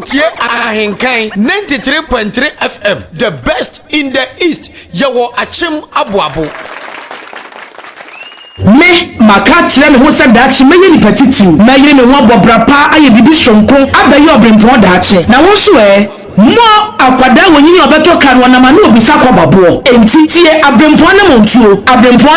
Wotie Ahenkan 93.3 FM, the best in the East. Yawo Achim Abuabo. Me makatire me ho se daachi meye ni petitiu meye me ho bobrapa aye bibi shonko abaye obrempon daachi na wo so mo akwada wonyi obeto kan wona ma na obisa kwababo enti tie abrempon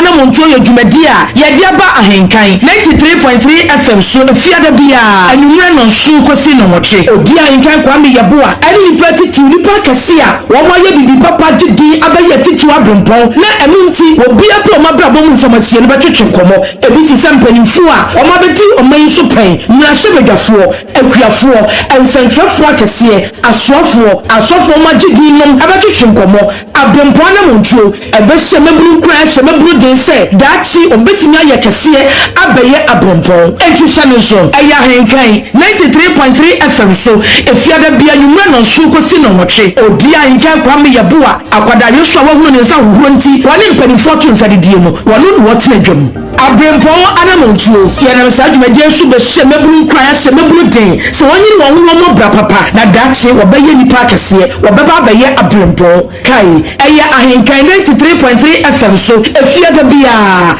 na montuo ye dwumadi a ye de aba Ahenkan 93.3 FM so fiada bia anumre no so kosi no moche odi Ahenkan kwa me yebo a ani ni petitiu ni pa kase a wo mo ye bibi papa gidi abaye titiu abrempon na emunti obi apro mabrabo mu informatie no twetwekomo ebi ti sampanifo a o ma beti o man so pen mrahye bedwafo akuafo ensentrafo akese asofo magidi nom abatwetwekomo abempo na montuo ebehye maburu kura hye maburu den se daachi obetinya yakese abaye abempo entisa no so eya Ahenkan 93.3 FM so efiada bia nyumra no so kosi no moche odi Ahenkan kwa me yebo a akwada yeso wa hunu ne sa huhuro nti wale mpanifo to nsadedie no wale no wotena dwam abrempon anamontuo yana sa dwumadie so be hye maburu kura hye maburu den se wonyi no wo mo bra papa na daachi wobaye nipa kese wobaba abaye abrempon kai eya Ahenkan 93.3 FM so efiada bia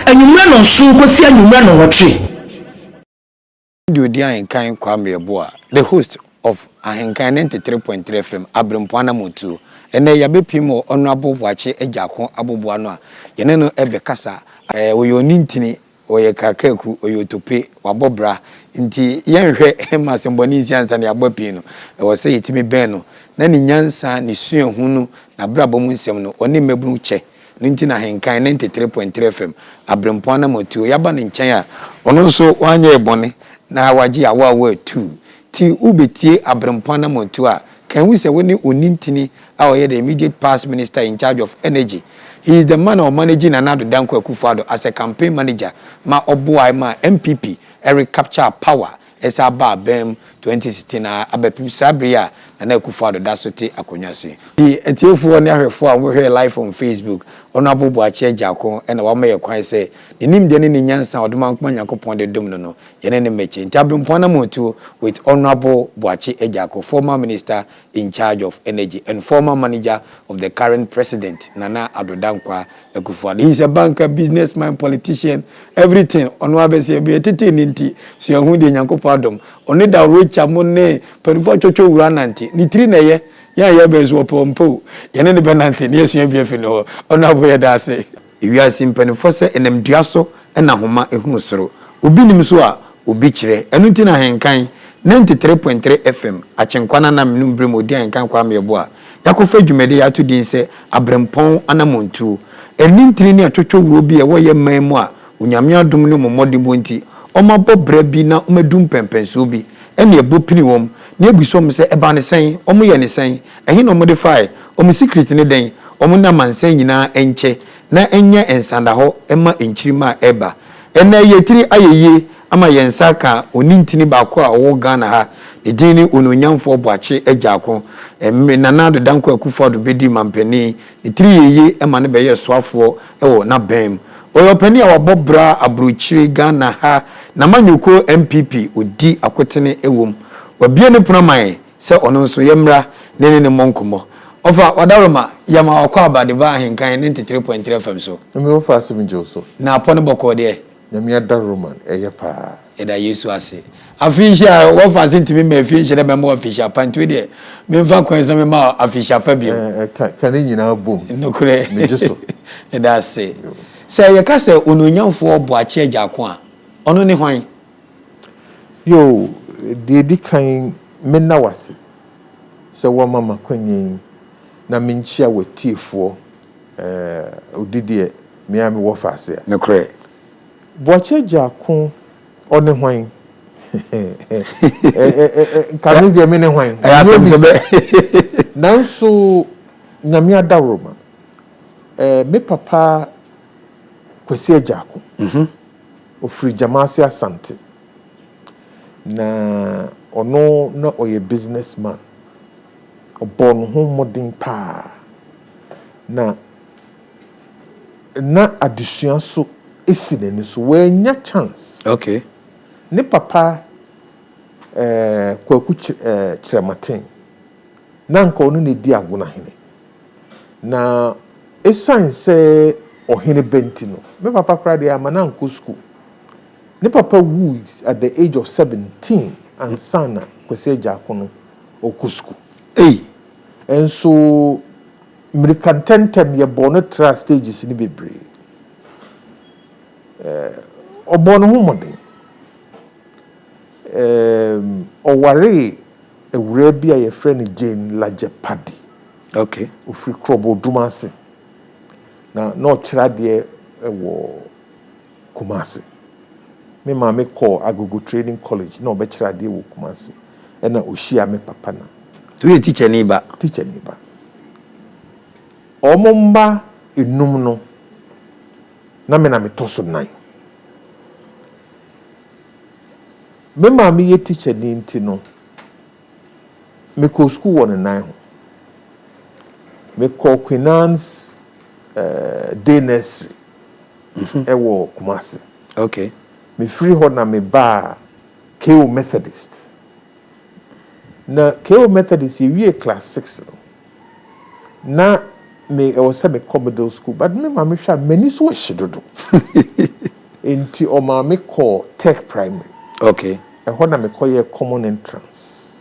anyumra no so kosi anyumra no wotre Odi Ahenkan kwa mebo the host of Ahenkan 93.3 FM abrempon anamontuo ene yabepimo Honorable Boakye Agyarko aboboa no a yene no ebekasa oyonintini oye kakaku oyotope wabobra nti yenhwe masemboni nsiansa ne abapi no wo se yitimi ben no na ni nyansa ni suehunu na brabo mu nsem no oni mebunu che nti na Ahenkan 93.3 FM abrempon anamontuo yaba ne nchen a ono nso wanye ebone na waji awa 2 ti ubetie abrempon anamontuo a can we say when onintini our the immediate past minister in charge of energy. He is the man of managing another Danko Akufo-Addo as a campaign manager. Ma obuai ma NPP recapture power. Esa ba bem 2016 abepim sabria na Akufo-Addo dasote akonyase. The etiefo ne ahwefo a we hear live on Facebook. Honorable Boakye Agyarko and wa me kwan say nim de ne nyansa odoma nkoma Nyankopon de dom no ye ne meche ntabrempon anamontuo with Honorable Boakye Agyarko, former minister in charge of energy and former manager of the current president Nana Addo Dankwa Akufo-Addo. He is a banker, businessman, politician, everything. Ono abese be tete ninti so hu de Nyankopon adom oni da rich amone perifo chocho wura nanti ni tri na ye ya benzo pompo ye ne benante ne esua bia no ono aboye da ase iwia simpanifo se enemduaso na homa ehunu soro obi nim so a obi kire enu nti na Ahenkan 93.3 FM achenkwana na menum brem odi Ahenkan kwa mebo a yakofa dwumede ya to din se abrempon anamontuo enintiri ne atwotwo wuro bi e wo ye man mu a onyame adom ne momodimo nti omabo bra bi na omedum pempenso bi ene ebopini wom na ebusom se eba ne sen omo ye ne sen ehe no modify omo secret ne den omo na mansen nyina enche na enye ensanda ho ema enchirima eba ene yetiri ayeye ama yensaka onintini baako a wo Ghana ha edini ononyamfo Boakye Agyarko Nana Addo Dankwa Akufo-Addo bedi mampani etiri yeye ema ne beye soafo ewo na bem oyopani a wabobra abrochiri Ghana ha na manyuko NPP odi akotene ewom wabie ne punaman se ono nso yemra ne monkomo ofa wadaroma yama akwa abade ba Ahenkan 93.3 FM so me wo fa sim joso na apone boko de nyame daroman eye pa eda Yesu ase afisha wo fa sentimi me afisha de memo afisha pantu de me fa kwens na me ma afisha pa bi kan nyina bom nokure me jeso eda ase se ye ka se ononyamfo Boakye Agyarko a ono ne hwan yo de kan menna wase se wo mama kwanyin na menchia watiefo odidie me am wo fa ase nokure Boakye Agyarko one hwan kamis de me ne hwan nanso nyame adaroma me papa Kwesi Agyarko ofri Jamasi Asante na ono na oye businessman obon ho modern pa na addition so esine so we nya chance okay ne papa kwaku Kyeremateng na nka onu ne di agona hene na esan se ohene benti no me papa kra de amana nko school ne papa wu at the age of 17 and sana kwese Agyarko no oku school enso mrikantem ye bono tra stages ni bebre obono hu modern oware ewure bi a ye friend Jane Lajepadi okay ofri krobo dumase na no kira de wo Kumasi me ma me call Agogo Training College na obekira de wo Kumasi na ohia me papa na to ye teacher ni ba omomba enum no na me na me toso nan me ma me ye teacher ni nti no me ko school won nan ho me call Queen's day nursery ewo Kumasi okay me free ho na me ba KO Methodist na KO Methodist ye class 6 no na me I was me middle school but me ma me hwa mani so hyedodo enti o ma me call Tech Primary okay e ho na me call ye common entrance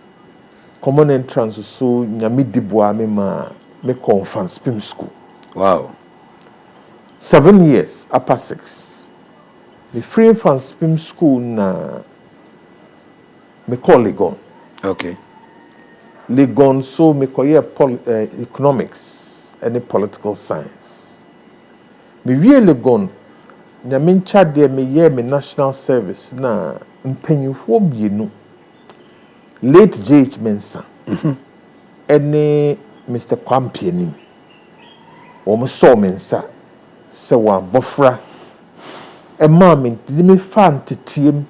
so nyame diboa me ma me call Fanspim school wow 7 years upper 6 me free Fanspim school na me call Legon okay Legon so me call ye economics and political science me wie Legon na me ncha de me ye me national service na mpanyinfo bienu late JH Mensa ene Mr. Kwampianim wo mo so mensa se wa bofra e ma me di me fa ntetiem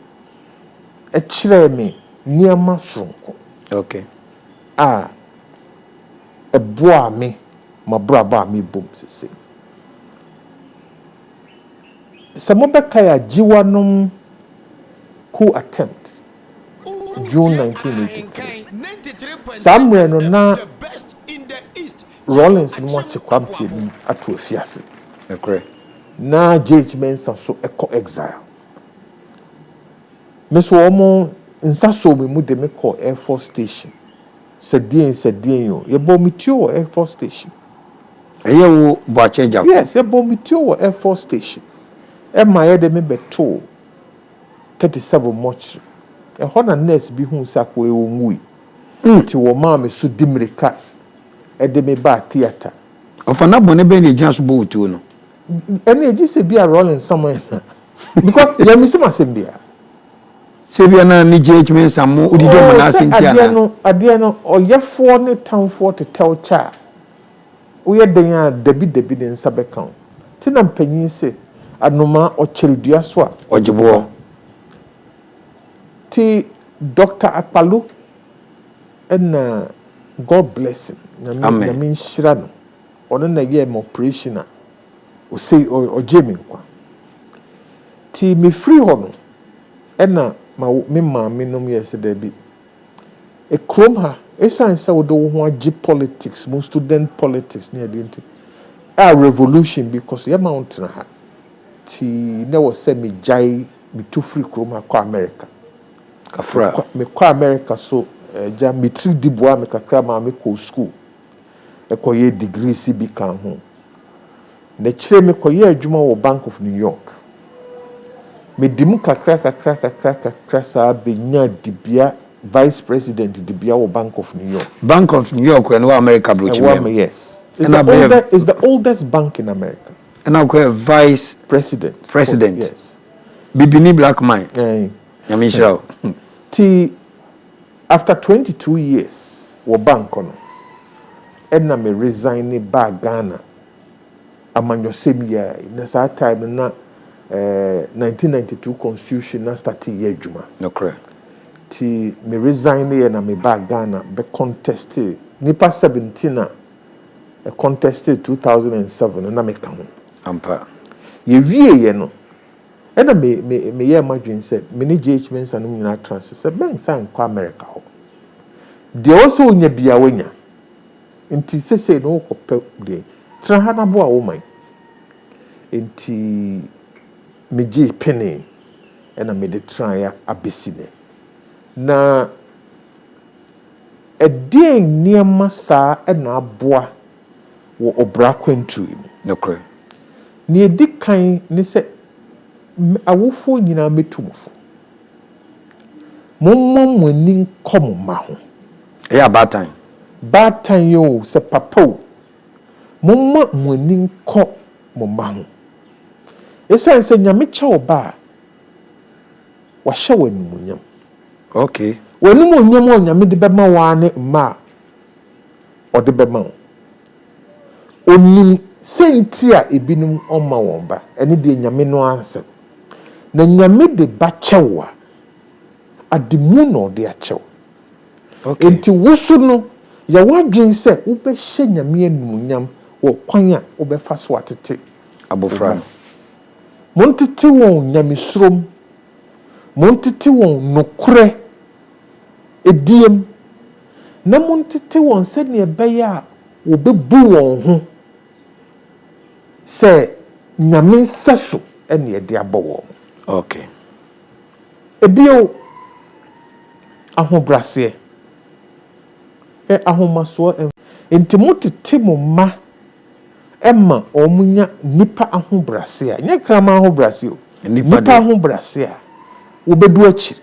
e kire me niama sonko okay e boa me mabraba me bom sese se mo beka ya jiwanom coup attempt June 1983 somewhere no na Rollins no watch kwampie ni ato afiase okay na JH Mensa so eco exile me so omo nsa so me mu de me call Air Force Station sedien yo ye bo mitio Air Force Station wo Boakye Agyarko yes ye bo mitio Air Force Station e ma ye de me beto 37 much e ho na nurse bi hu sako e onwui ti wo ma me so dimirika e de me ba theater ofana bone be ni gyan so bo otuo no ene eji se bi a rolling somewhere because ya mi se masembia se bi na ni JH Mensa mo udide mo na asentia na ade no oyefo ne townfo to tell cha uye den a debi den sabe kan ti na mpanyin se anoma ocheredua so a ojibo ti Dr. Akpalu and God bless him na me nshira no ono na ye operation a o say o jemi kwa ti me free ho no na me ma me nom yes there be e krom ha esan say wo do ho agi politics mo student politics near the inti a revolution because ye mountain ha ti na wo say me jai me to free krom ha ko America kafra me ko America so ja me 3D boa me kakra ma me ko school e ko ye degree si bi kan ho na kire me ko ye adwuma wo Bank of New York me dimu kakra sa benya dibia vice president dibia wo Bank of New York when America brochi yes it's the oldest bank in America and now ko vice president yes bibini black man yamishra ti after 22 years wo bank no na me resign ba Ghana amanyo semia na sa time na 1992 constitution na start ye adwuma no correct ti me resign ye na me ba Ghana be contest nipa 17 na contest 2007 na me ka ho ampa ye wie ye no ɛna me yɛ madwin sɛ me ne GH Mensa no nyina trans sɛ Mensa nkɔ America ho de also onya bia wonya nti sese no kɔpɛ de tra ha na bo a wo man nti me gye penny ɛna me de tra ya abesine na ɛdeɛ nneɛma saa ɛna aboa wo obra kwantu mu okay ne edi kan ne sɛ awofo nyina metumfo mommo ani nkɔm ma ho yeah bad time yo sɛ papa o momma mo ani nkɔ mo ma ho esan sɛ nyame kyɛw ba wahyɛ w'anumunyam okay w'anumunyam o nyame de bɛma wa ne mma ɔde bɛma wo onim senti a ebinum ɔma wɔn ba ɛne de nyame no ansɛm na nyame de ba kyɛw a ademu na ɔde akyɛw okay enti wusu no ya wadwen sɛ wobɛhyɛ nyame anumunyam wɔ kwan a wobɛfa so atete abofra montete wɔn nyamesrom montete wɔn nokore ediem na montete wɔn sɛ ne ɛbɛyɛ a wobɛbu wɔn ho sɛ nyame nsa so ɛne ɛde abɔ wɔn okay ebio ahobrɛseɛ ahomasoɔ enti motete mo ma ɛma ɔmunya nipa ahobrɛseɛ a nyɛ krama ahobrɛseɛ o nipa ahobrɛseɛ a wobɛdu akyi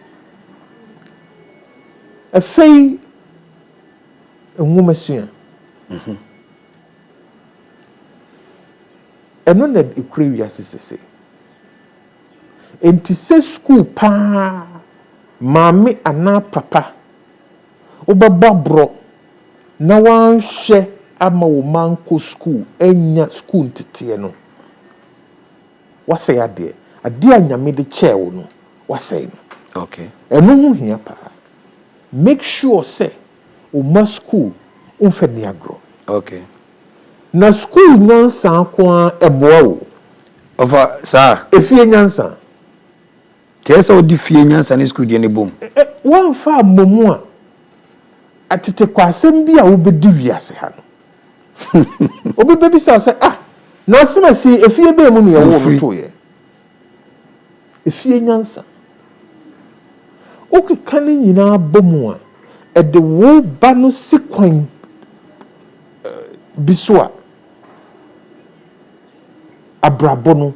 afei enwomasua ɛno na ekura wiase sese enti sɛ school paa maame ana papa wobɛbɔ borɔ na wanhwɛ ama wo manko school enya school tete no wasɛ adeɛ a nyame de kyɛɛ wo no wasɛ no okay ɛno ho hia paa make sure say o ma school umfa ni agro okay na school nyansa kwa eboa wo ofa sa efie nyansa kesa odi fie nyansa ne school die ne bom wan fa momu a atete kwa asem bi a wo bedi wiase ha no obi bebi sa na asema si efie be mu ne ye wo to ye efie nyansa okeka ne nyina bomu a ede wo ba no sikwan bisua abrabo no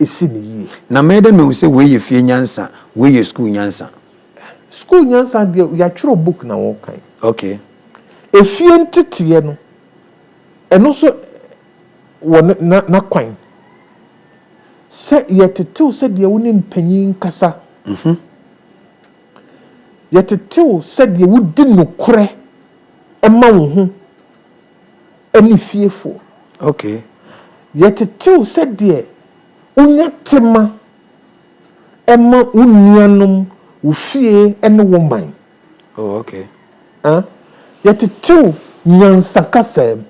esi ne yie na mede me se we ye fie nyansa we ye school nyansa de ya tworo book na wo kan okay efie ntete no eno so wo na kwan se ye tetew se de wo ne mpanyin kasa ye tetew se de wo di no korɛ ema wo ho ani fiefo okay ye tetew se de unya tema ema unuanom wo fie ene wo man oh okay ye tetew nyansa kasem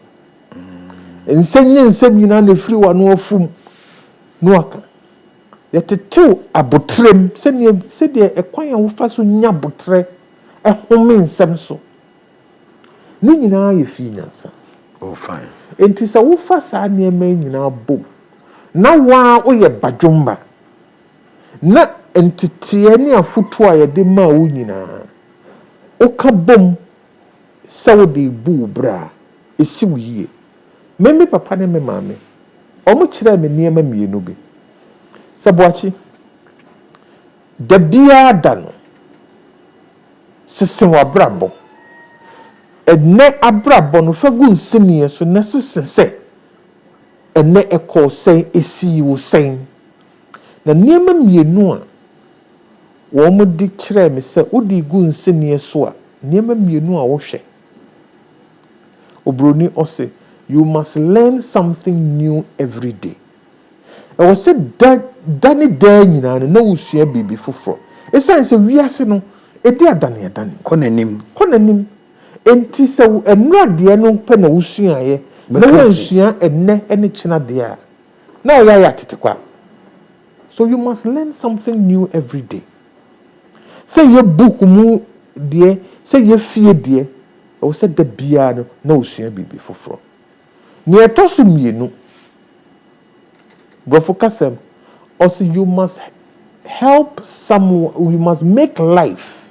nsem nyina na firi wa no afum no aka ye tetew abotrem se de ekwan a wo fa so nya botre ehome nsem so ni nyina ye fi nyansa oh fine enti sa wo fa sa niema nyina bom na wa o ye badwomba na entete ne afutu a ye de ma wo nyina o ka bom sa wo de bu bra esi wo yie membe papa ne me maame omo kire me niema mienu bi sa boachi da bia da no sesen wa brabo enne abrabo no fa gu nsenie so na sesen se enne ekɔ sen esi wo sen na niema mienu a wo mo di kire me se odi gu nsenie so a niema mienu a wo hwɛ obroni ose you must learn something new every day. I was said Danny nyina na usua bibi foforo. Esan se wiase no edi adane konanim enti se enra de no pe na usua ye na wansua enne ene kyena de a na oya ya tetekwa So you must learn something new every day. Say your book mu dear, say your fear dear, or say the biano, no shame be before. Near Tossum ye no. But for Kassam, also you must help someone, you must make life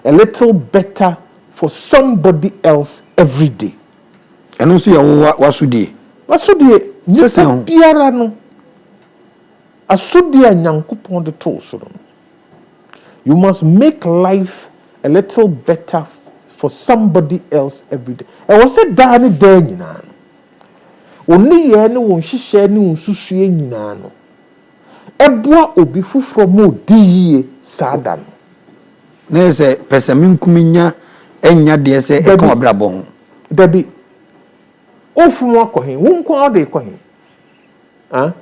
a little better for somebody else every day. And also, what's the Nipa biara no asodi a Nyankopon de to so no. You must make life a little better for somebody else every day. E wo se da ne da nyina no. Oni ye ne won hihye ne unsusue nyina no. Eboa obi fufuro mo diye sada no. Na se pesamin kuminya enya de se e kan obrabo ho. Dabi ofumu akohen wo nko ade kohen. Ah?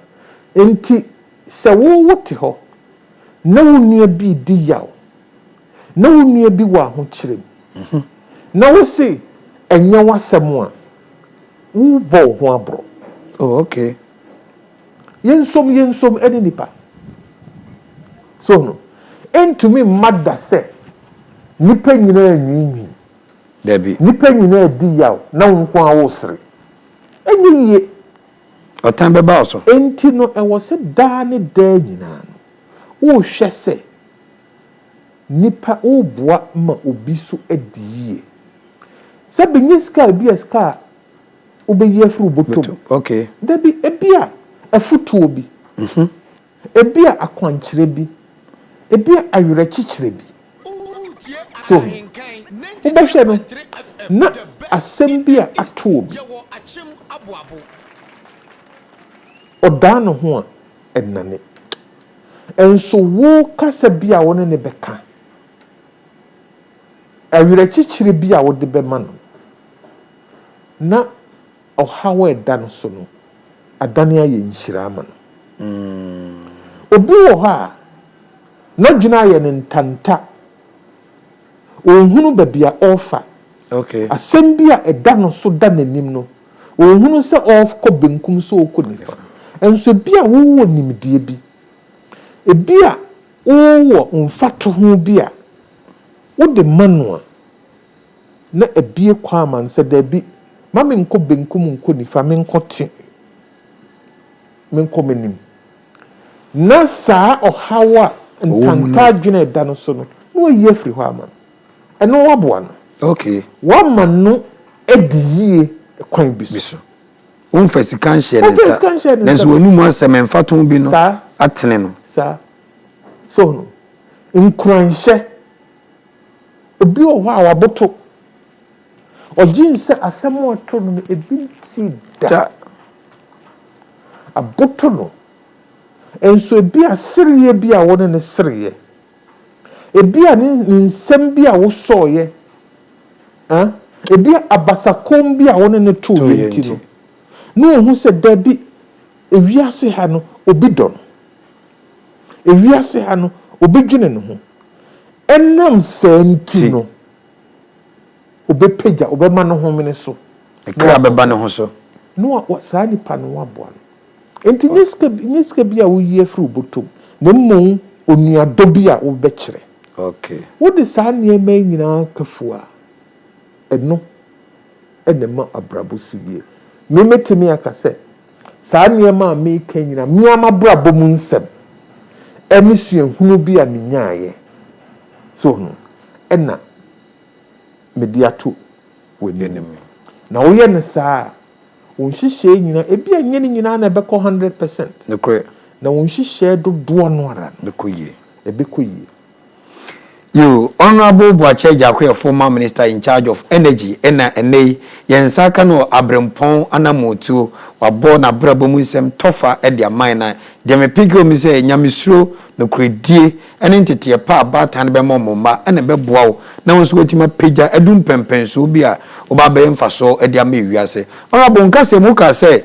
Enti se wo wote ho na wo nua bi di yaw. Na wo nua bi wa ho kyerem. Na wo se enya wasem a wo bo ho abro. Oh, okay. Yensom eni nipa. So no. Entumi madda se nipa nyina anwinwi. Debi. Nipa nyina di yaw na wo nko a wo sere. Enyi ye. Otan beba oso. Enti no e wo se da ne da nyina no. Wo hwe se nipa wo boa ma obi so adie. Se benyiska bi eska obeyi afuru botom. Okay. Debi ebia afutu obi. Ebia akwankyere bi. Ebia awerɛkyekyere bi. So ubehwe no na asɛm bi a ato obi. Odano ho a enane. Enso wo kasa bi a wona ne beka. Awerɛkyekyere bi a wode bema no. Na ohawo eda no so no. Adane aye nhyira ama no. Obi wo ha na dwuna aye ne ntanta. Ohunu babia ofa. Okay. Asɛm bi a eda no so da nanim no. Ohunu se of ko benkum so okonifa. Enso bi a wo nimdie bi. Ebi a wo mfato ho bi a wo de manu a na ebie kwa man se da bi mame nko benkum nko nifa me nko te me nko menim na saa ohawa ntanta dwene eda no so no no ye firi ho ama eno waboa no. Okay. Wa manu ediyie kwan bi so. Umfesi kan share nsa. Nenso wonu mu asem mfato bi no atene no. Sa so no nkranhye obi o ho a waboto ojinse asem oto no ebi ti da aboto no enso ebi asiriye bi a wona ne siriye ebi a ne nsem bi a wo soye ebi abasakom bi a wona ne to yenti no no hu se da bi ewiase ha no obi don ewiase ha no obi dwene no ho enam senti no obi peja obi ma no ho mene so ekra beba ne ho so no wa saa nipa no waboa no enti nyiska bi a wo yie fru botom na mmom onuado bi a wo bekire. Okay. Wo de saa niema nyina kafua eno enema abrabo siwie memetimi akase saa niema a me ka nyina miama brabo mu nsem emisuen bi a menyaaye so no ena mediato wenenem na wo ye ne saa won hihye nyina ebi anye ne nyina na beko 100%. Nekwe na won hihye dodo no ara bekoye ebekoye. You, Honorable Boakye Agyarko, former minister in charge of energy, ene yensaka no abrempon anamotu wabo na brabo musem tofa e dia mine de me pigio mi se nyamesuro no kredie ene ntete pa abatan be momma ene be boawo na wonso wetima pagya edum pempenso bi a oba be mfaso e dia me wiase. Honorable nkase mu ka se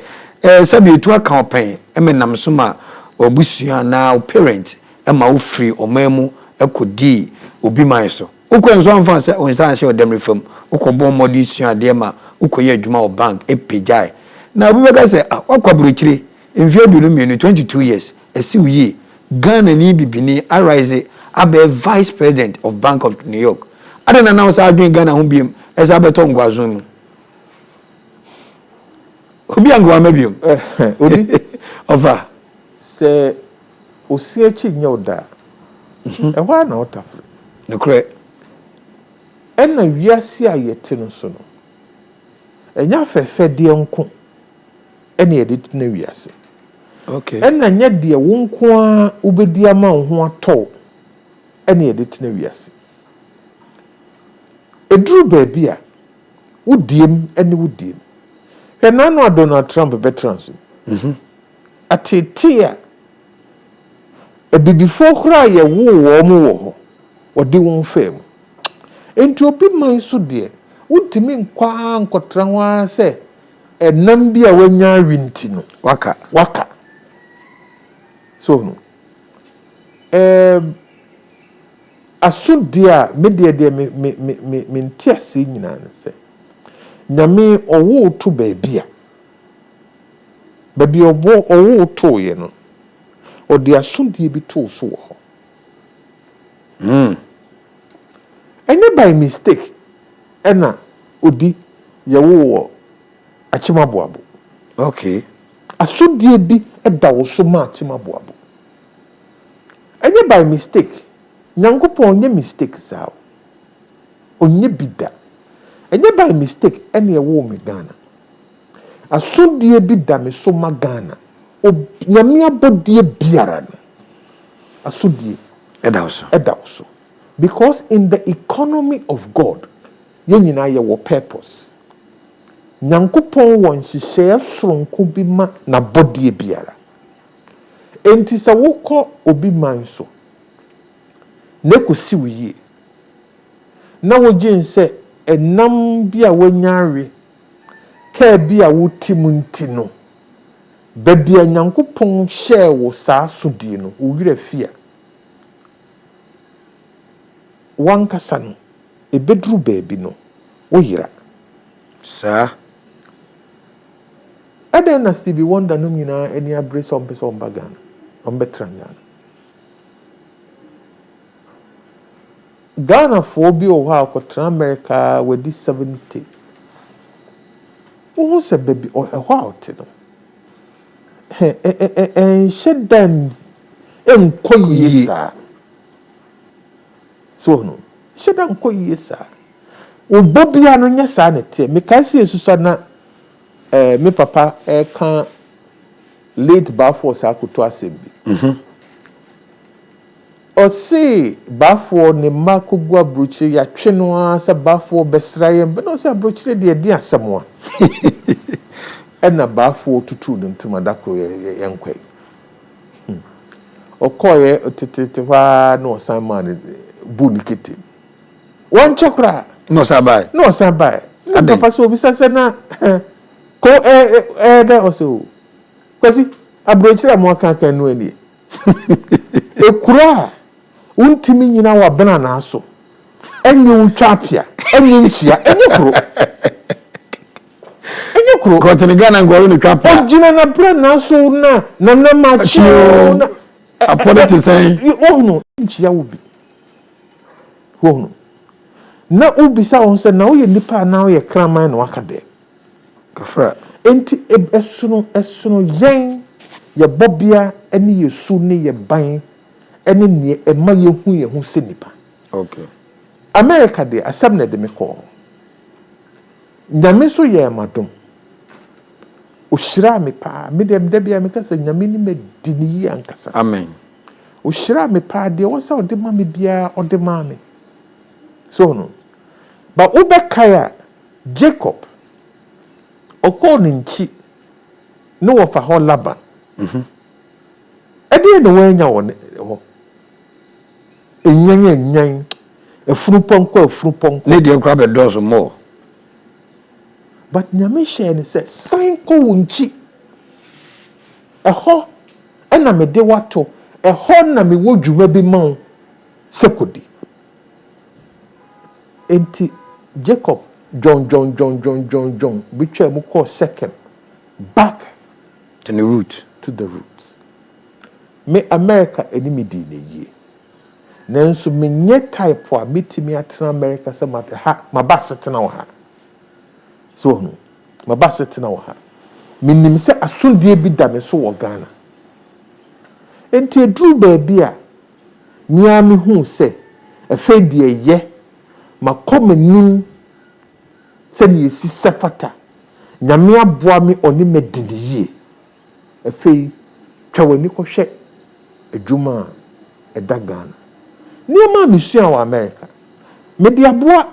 sabi etu aka open e menam so ma obusua na o parent e ma wo free omamu ekodi obi man so ukwenzo amfa se onsta se odem refam ukobon modi sua de ma ukoye adwuma o bank epejai na obi beka se wakwaburuchire mfie dulu mienu 22 years esi uyi Ghana ni bibini arise abe vice president of Bank of New York. I don't announce I doing Ghana home beam as abeto ngwazunu. Obi angwa mebium. Odi Over. Se osie chi nyoda. E wa na otafre. No correct. Ena wiase a yete no so no. Enya fefe de nko. Ena yede na wiase. Okay. Ena nya de wo nko a ubedi ama ho ato. Ena yede na wiase. Eduru baabi a wodiem ene wodiem. Henano a Donald Trump veterans. Atete a ebibifo kra ye wo mo wo ho. Odi won fam. Enti obi man so de wontimi nkwa nkotra ho a se enam bi a wanya winti no waka so no asodi a de me ntiase nyina ne se nyame owo to baabia baabi owo to ye no odi asodi bi to so ho enye by mistake ena odi yewo achimaboabo. Okay. Asodie bi eda wo so ma achimaboabo. Enye by mistake. Nyankopon onye mistake sao. Onye bida. Enye by mistake ene yewo me Ghana. Asodie bi da me so ma Ghana. Nyame abodie biara no. Asodie Eda also. Because in the economy of God, yenyina ye wo purpose. Nyankopon won hihye soronko bi ma na bodie biara. Enti sa wokọ obi man so. Ne kosi wiye. Na wogin se enam bi a wanyawe ka bi a wotimu nti no. Baabi a Nyankopon hye wo saa sodie no, wo wira fia. Wankasa no ebedru baabi no wo yira Sir. Eden na Stevie Wonder no nyina eni abre so mpese omba Ghana ombetranya Ghana for bi o ha akotra America wedi 70 wo se baby o ho out no shedan enkoyisa so no shedan koyisa Obobia no nya sa ne te me ka se esusa na me papa kan late bafo sa akoto asembi o se bafo ne makogu abrochire ya twe no a se bafo besraye be no se abrochire de di asemo a na bafo tutu ne ntuma dakro ye nkwe okoye tetete wa no sanman bu nikiti won chekra No sabai. Na papa so bisa se na ko de oso kwasi abrochira mo kan no ani ekura untimi nyina wa bena na aso enye utwapia enye nchia enye kuro Ko tene Ghana ngoro ni twapia. ojina na bra na aso na machi na apology saying no nchia wo bi no na ubisa on se na wo ye nipa na wo ye kraman na wakade kafra enti esuno yen ye bobia ene yesu ne ye ban ene ne ema ye hu se nipa. Okay. America de asem na de me ko nyame so ye madom o shira me pa me dem de bia me kasa nyame ni me dini ankasa. Amen. O shira me pa de wo sa o de ma me bia o de ma me so no ba ubekaya Jacob okoninchi no wofa ho Laban ede no wanya won ho enyan efunu ne de nkra be dozo more but nyame share ne say sign ko wonchi eho ena me de wato eho na me wodwuma bi ma sekodi enti Jacob John between mu call second back to the root. To the roots. me America enemy di ne ye nanso me nye type a metimi atena America se ma ha mabasetena wo ha so no mabasetena wo ha menim se asondie bi da me so wo Ghana enti eduru ba bia mia me hu se efe die ye makomanim se ne yesi sefata nyame aboa me oni medini ye efe twawani ko hwe adwuma eda Ghana niema misua wa America me de aboa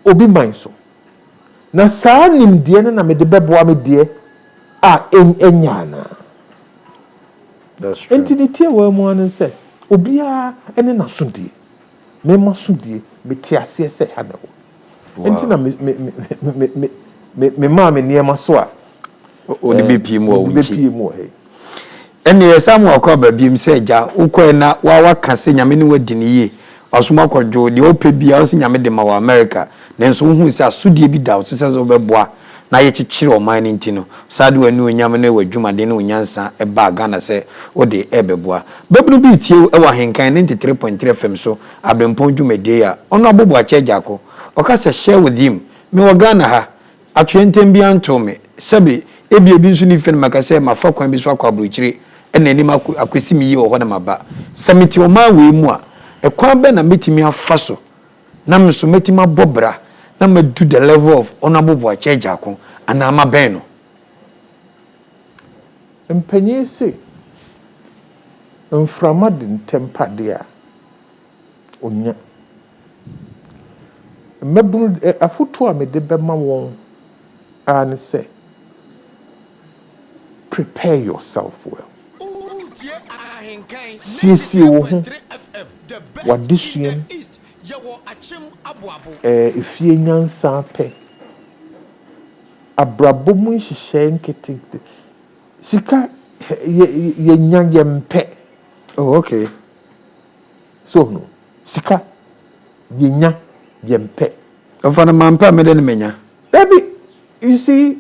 obi man so na saa nimdie na me de beboa me de a enyana that's true entity wa mu an se obia ene na sodie me ma sodie me ti ase se ha na wo enti na me ma me niema so a o de bepie mu o bepie mu he ene yesamu akwa babiem se ja ukwe na wa kase nyame ne wadi ne ye osoma kwadwo de ope bia o se nyame de ma wa America nenso hu se asodie bi da o se so beboa na ye chichire o man ntino sadu anu onyame ne wadwuma de ne onyansa e ba Ghana se o de ebeboa babunu bi tie e wa Ahenkan 93.3 FM so abempon dwumade ya ono abobo Agyarko o ka se share with him me wa Ghana ha atwentem bi anto me sebe ebi nso ni fen makase mafa kwan bi so akwa brochire ena ni akwesi mi yi wo na maba samiti o ma we mu a e kwan be na metimi afa so na me so metimi abobra na me do the level of honorable Agyarko ana ama ben no empanyi se mframa de ntempade a onya mabunu afoto a me de bema won an say prepare yourself well sisi wo ho wadisuam efie nyansa pe abrabomu hihye nkete sika ye nyanye mpe oh okay so no sika ye nya ye mpe ofana mampa me de ne menya baby you see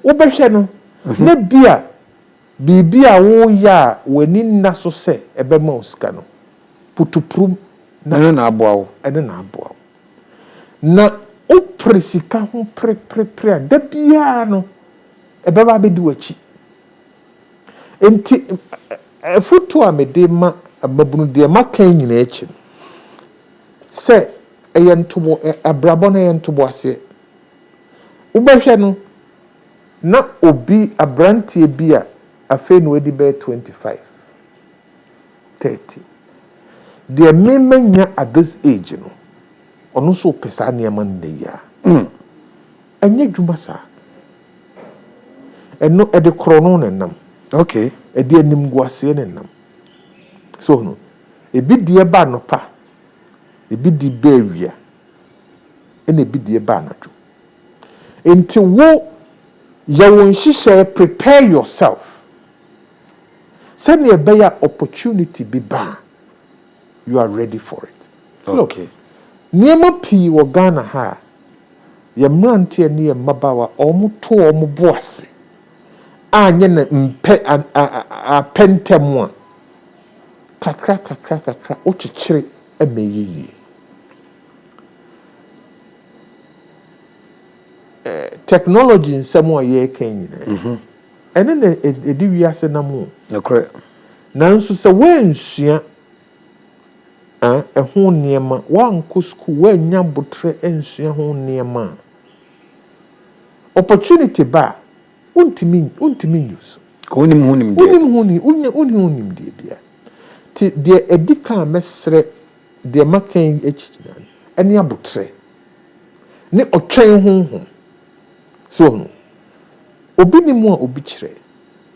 wo behwe no na bia bibia wo ya wani na so se ebe ma osika no putuprum na aboa wo ene na aboa na o presika ho pre da bia no ebe ba be di wachi enti foto a me de ma ababunu de ma kan nyina echi se eye ntobo abrabo na eye ntobo ase wo behwe no na obi abrantie bi a afa no edi be 25 30 the memenya at this age no ono so pesa na man de ya anya dwuma sa eno ede krono na nam okay ede anim guase na nam so no ebi die ba no pa ebi di ba awia ene ebi die ba na dwo enti wo ya won hihye prepare yourself send a better opportunity be ba you are ready for it okay niema pi wo Ghana ha ya mrante ne ya mabawa omuto omuboase anye na mpe a pentemu kakra o chichire emeyiyi technology nsemo ye kan nyina ene na edi wiase na mu nakre nanso se wansua ho niema wanko school wanya botre ensua ho niema opportunity ba untimi use ko nim ho nim de bia ti de edika mesre de makan echichina ene abotre ne otwen honhom so no obi ni mu a obi kire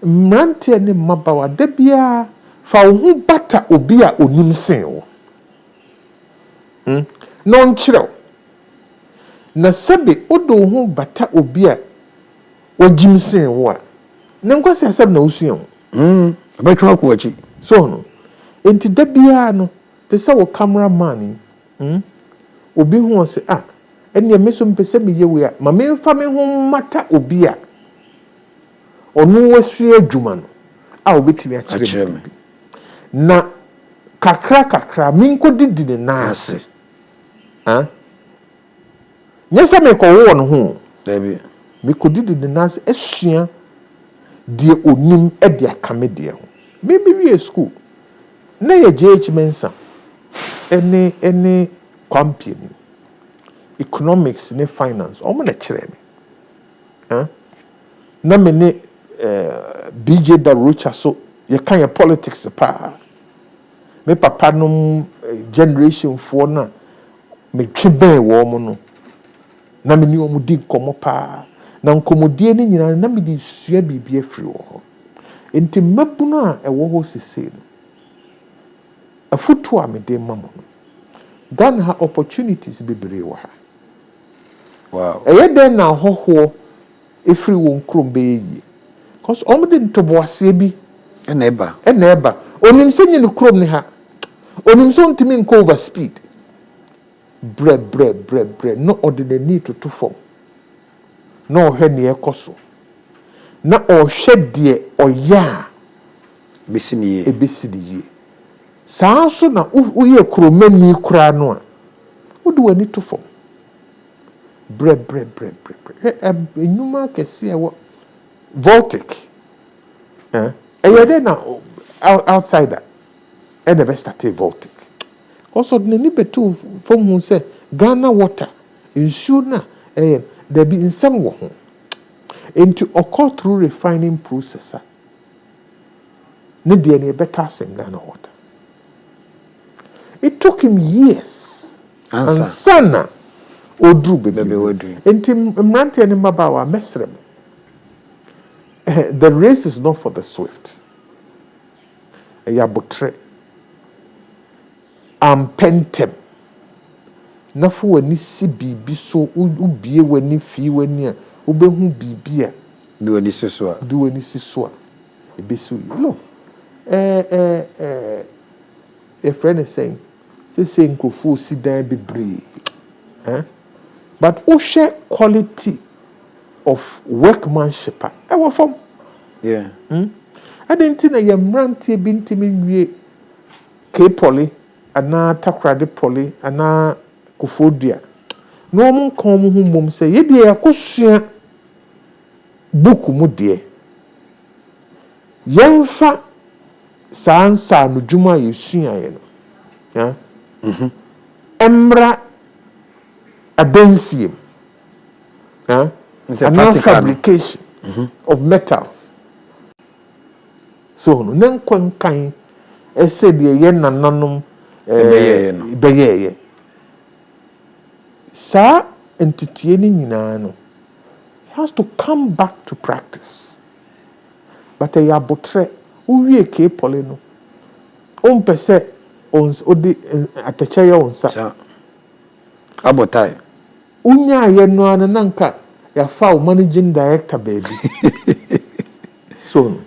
mrante ne mabawa da bia fa wo bata obi a onim sen wo no nkire na sebe odo ho bata obi a wajim sen wo a ne nkwasi asem na usua wo abetwa ko achi so no enti da bia no te se wo cameraman obi ho se ene meso mpese meye we a ma me fa me ho mata obi a onu wasua adwuma no a obetimi akyerɛ me na kakra minko didi ne naase ha nyesa me ko wo no ho dabi me ko didi ne naase esua de onim e de akame de ho me wie school na ye JH Mensa ene company economics ne finance o mo na kyerɛ me ha na me ne BJ Darocha so ye kan ye politics pa me papa no generation for na me tweben wo mo no na me ni o mu di komo pa na nkomodie ni nyina na me di sua bibia free wo ho enti mabuno a ewo ho sese no afutu a me de mamo no dan ha opportunities bebre wo ha wow den na hoho efiri won krom be yi cause omde ntoboase bi ena eba onim se nyi ne krom ne ha onim so ntimi nko over speed bre no ordinary to form no hwe ne ekoso na ohwe de oya besiniye ebesidiye saa so na uye kromani kura no a wode wani to form bre enuma kese ewo voltic na outsider and the best at voltic also the ni betu from who say Ghana water nsuo na there be in some wo ho into occur through refining processor ne de ne better than Ghana water. It took him years and sana odru bebe odru enti mrante ne mabawa mesrem the race is not for the swift yabotre ampentem na fo wani si bibi so ubie wani fi wani a ubehu bibi a do wani siso a ebesu no a friend is saying say nkofo si dan bebre but o share quality of workmanship e wo fom yeah adenti na yamrante bi ntimi nwie K-poly ana takrade poly ana kofodua no mo kon mo humom se ye de yakosua book mu de yemfa sansa no dwuma yesua ye no emra abensie and fabrication of metals so no nankwankan ese de ye nananom beyeye sa entity ni nyina no has to come back to practice but ya botre uwie ke pole no on pese ons odi atache ya onsa abotai unya ye no ananka ya fa managing director baby so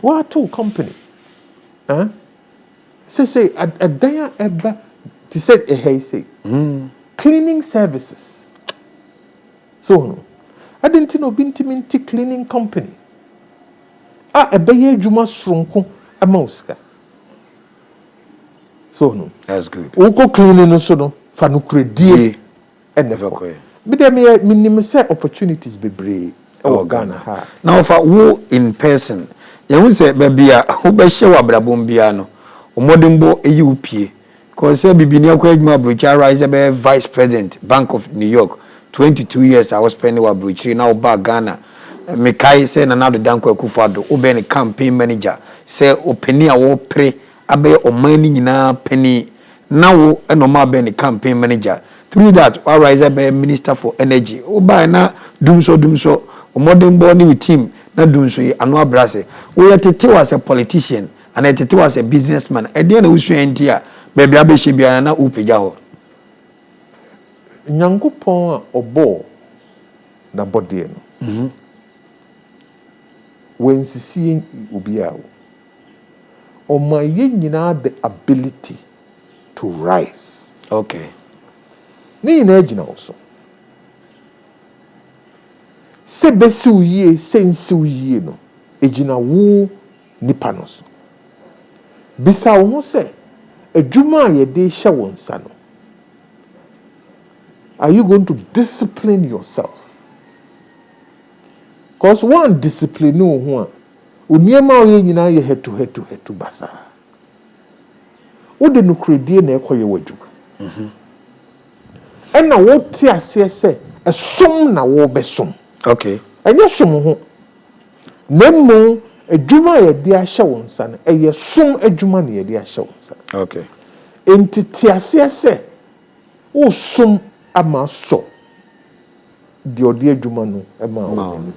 what to company say a daya eba to say a hey say cleaning services so no I didn't know binti cleaning company ebeye adwuma sronko amauska so no that's good uko cleaning no so no fa no kredie enefo me dem minim say opportunities bebre o Ghana ha now for wo in person you say bebia wo be hye wabrabom bia no omodimbo eyi upie cause say bibini akwa adwuma Boakye rise be vice president Bank of New York 22 years I was spending with Boakye now back Ghana me kai say na nado danko akufado wo be ne campaign manager say openi a wo pre abe omani nyina penny now eno ma be ne campaign manager through that I rise be minister for energy wo ba na dumso omodimbo ni team na dumso yi anu abrase wo yetete was a politician and yetete was a businessman e dey na wusu entia baby abehye bia na upeja ho nyankopon a obo na body no when see ubia o ma ye nyina the ability to rise okay ni nyina agina so se besi uye se nsi uye no egina wo nipa no so bisa wo ho se adwuma ye de hye wo nsa no are you going to discipline yourself because one discipline no ho a oniema o ye nyina ye hetu basa wo de no kredie na ekoye wadwuma ena wo ti ase se esom na wo besom okay enye som ho nemu adwuma ye de ahye wo nsa no eye som adwuma na ye de ahye wo nsa okay entiti ase se wo som ama so de odi adwuma no ema wo ni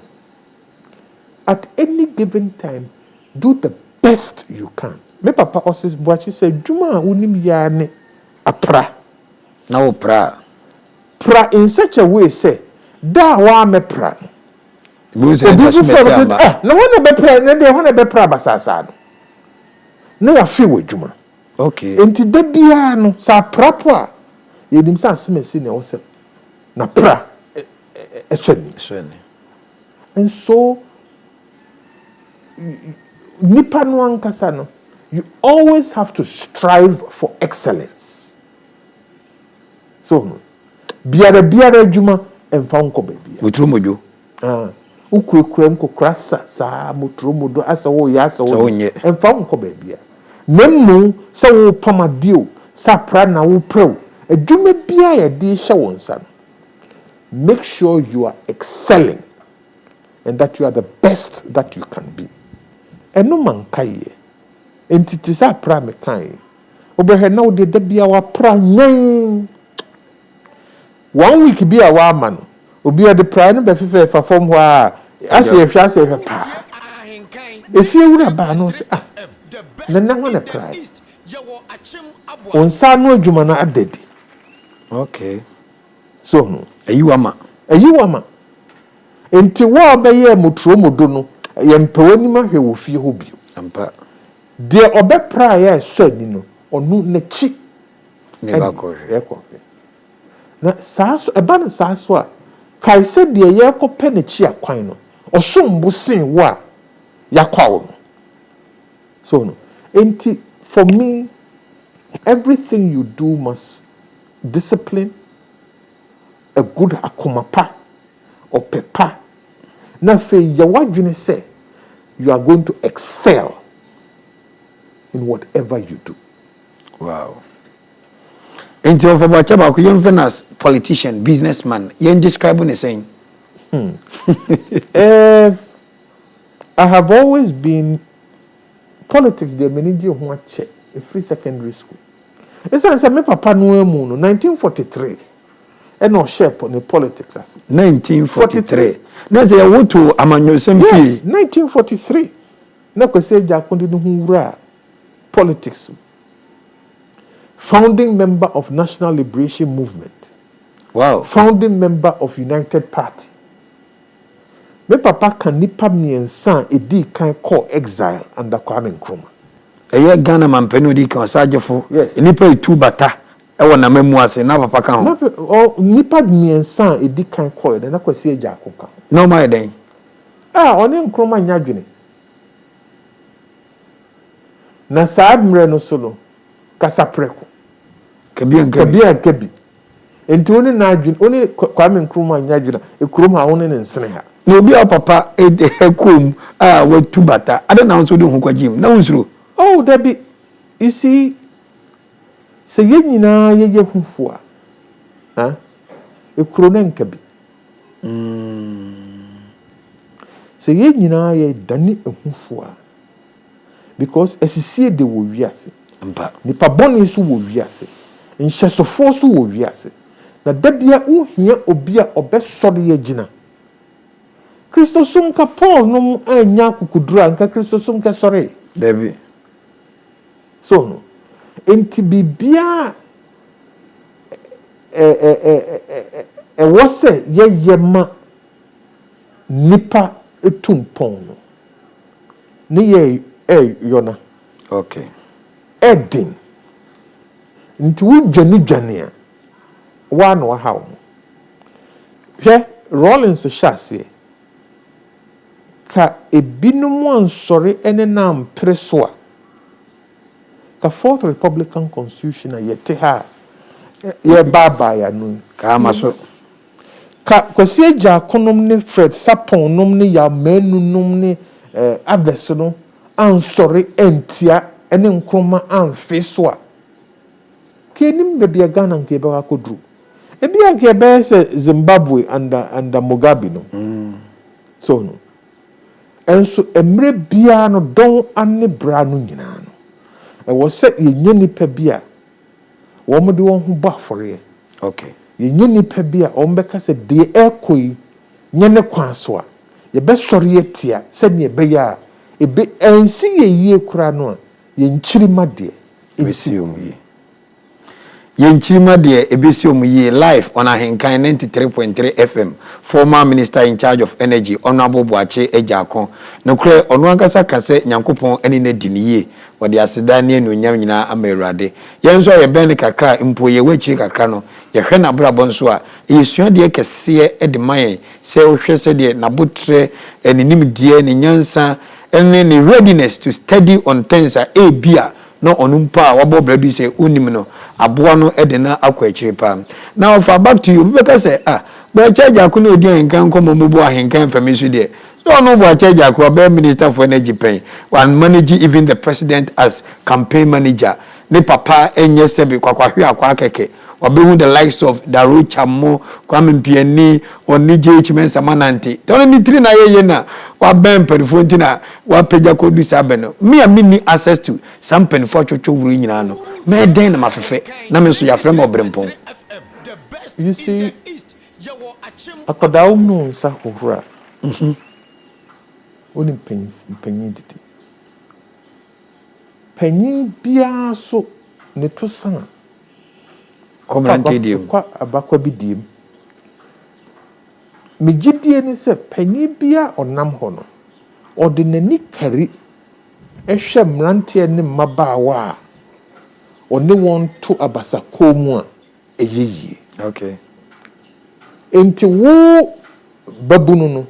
at any given time do the best you can me papa osis Boakye say adwuma unim ya ne apra na wo pra in such a way say da wa me pra no say na wona be pra na de wona be pra basasa no na ya fi wadwuma okay enti da bia no sa prapo a yedim sa semesi na wo se na pra eswani and so nipa no ankasa no you always have to strive for excellence so biara adwuma emfa nko bebia mutromojo ukukura mkokrasa sa mutromodo asa wo ya asa wo emfa nko bebia nemu sa wo pamadio sa pra na wo pro adwuma bia ya de hye wo nsa make sure you are excelling and that you are the best that you can be eno mankaye entity sa pra me kan obehe na wo de da bia wa pra nyen 1 week bia wa ama no obi de pra no be fefe fa fom ho a ase ehwa ase ehwa pa efie wura ba no se na ho na pra onsa no adwuma na adedi okay so no ayiwama enti wo obeye motromodo no ye mpewani ma hwe wo fie ho bio ampa de obepra ya swani no onu na chi ne ba ko na saso eba na saso a kaise de ye ko pe na chi akwan no osombo sin wo a yakwawo no so no enti for me everything you do must discipline a good akomapa or pepa na fe ya wadwene say you are going to excel in whatever you do. Wow. Into of about Chabako, young Venus, politician, businessman, you describe the same. I have always been politics, the manager who watch a free secondary school. It's a me papa no 1943. And no shape on the politics as 1943. Na say wo to amanyo semfi. Yes, 1943. Na kwese Agyarko ndi hu wura politics. Founding member of National Liberation Movement. Wow. Founding member of United Party. Me papa kan nipa miensa edi kan call exile under Kwame Nkrumah. Eye Ghana mampeni odi kan sajefo. Yes. Nipa itu bata. Ewo na memu ase na papa kan ho. Nipa miensa edi kan call na kwesi Agyarko kan. No my den. Oni Nkrumah nyadwene. Na saad mre no solo kasa preko. Kebi. Enti oni na adwene oni Kwame Nkrumah nyadwene ekurom ha woni ne nsene ha. Na obi a papa ekom watu bata. Ada na nso de hu kwagim. Na unsuro. Oh, Debbie, you see, say ye nyina ye hufua. Ekronen kabi. Say ye nyina ye dani hufua. Because esisie de wo wiase. Ampa. Nipa boni so wo wiase. Nhesofo so wo wiase. Na dabia uhia obi a obesori ye gina. Christosum ka Paul no anya kukudura nka Christosum ka sori. Debbie. So no. Enti bibia wose yema nipa etumpon no. Ni ye yona. Okay. Edin. Nti wo dwane a wa no ha wo. Hwe Rollins shase. ka ebinom ansɔre ene na mpere so a ka fourth republican constitution a yɛte ha ye baba ya no ka maso ka Kwasi Agyarko nom ne Fred Sapon nom ne ya manu nom ne others no ansɔre entia ene nkroma amfe so a kenim be bia Ghana nke be akodru ebi anke be se Zimbabwe under Mugabe no so no enso emre bia no don ane bra no nyina no e wo se yenye nipa bia wo mo de won ho ba fore okay yenye nipa bia o mbeka se de ekoi nye ne kwan so a ye be sore yetia se ne be ya ebe ensi ye yie kura no a ye nchiri made esi omuye ye nchirima de ebesi omuye live on Ahenkan 93.3 FM former minister in charge of energy honorable Boakye Agyarko no kure ono ankasa kase nyankopon eni na diniye wode aseda ne anuonyam nyina amerade yenso ye ben kakra mpo ye wachiri kakra no ye hwe na brabon so a yesua de kese de man se wo hwe se de nabotre eninim die ne nyansa ene ne readiness to study on things a bia no onumpa wabo bradu say unim no aboa no ede na akwa akire pa now for back to you because say Boakye Agyarko no odi Ahenkan komo mubu Ahenkan famisu de no Boakye Agyarko be minister for energy pen one manage even the president as campaign manager ne papa enye sebi kwakwahwe akwa keke obehu the likes of Daro Chamo Kwame Mpiani onije chimensa mananti tono ni tri na yeye na wa ben perifo na wa peja kodu sabe no me a mini access to some penifo chocho wuru nyina no me den na mafefe na me so ya frem obrempon you see akodawo no sa hohura oni penyin didi penyin bia so ne to sana komrante dim kwa abakwa bidim megidie ni se penyin bia onam ho no ordinary kari ehwe mrante ne mabaawa a one won to abasa komu a eyiyi okay enti wo babunu no